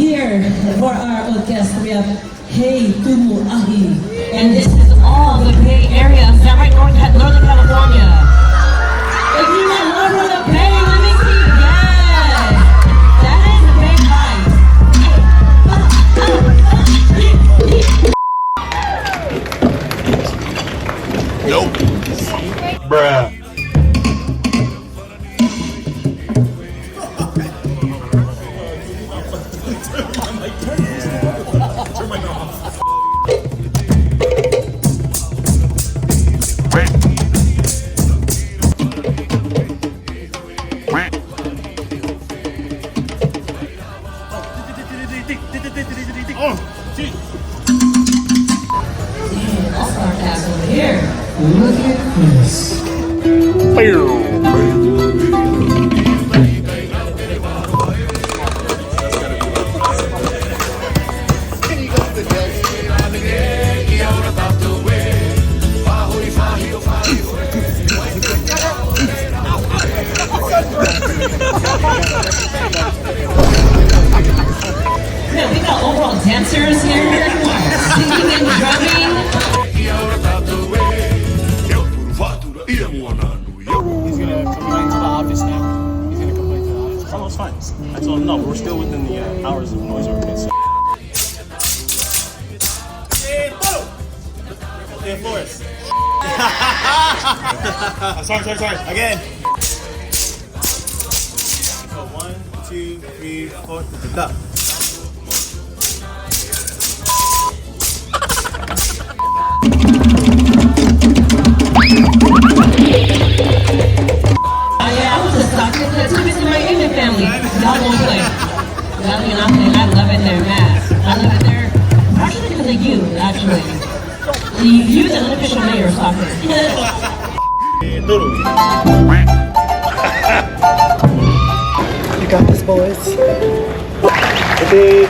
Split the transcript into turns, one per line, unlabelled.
here for our guest. We have Hey Tumu Ahi.
And this is all the Bay Area. Is that right? Northern California. If you want more from the Bay, let me see. Yes. That is the Bay Heights.
Nope. Bruh.
I'll start that over here. Look at this. Man, we got overall dancers here, singing and drumming.
He's gonna complain to the office now. He's gonna complain to the office. Oh, it's fine. I told him no, but we're still within the hours of noise ordinance. Hey, Forrest. Sorry. Again. So 1, 2, 3, 4. Stop.
That's what it's in my Indian family. Y'all won't play. Y'all do not play. I love it there, man. I love it there. Partially because of you, actually. You're the unofficial mayor of soccer.
You got this, boys.
Hey,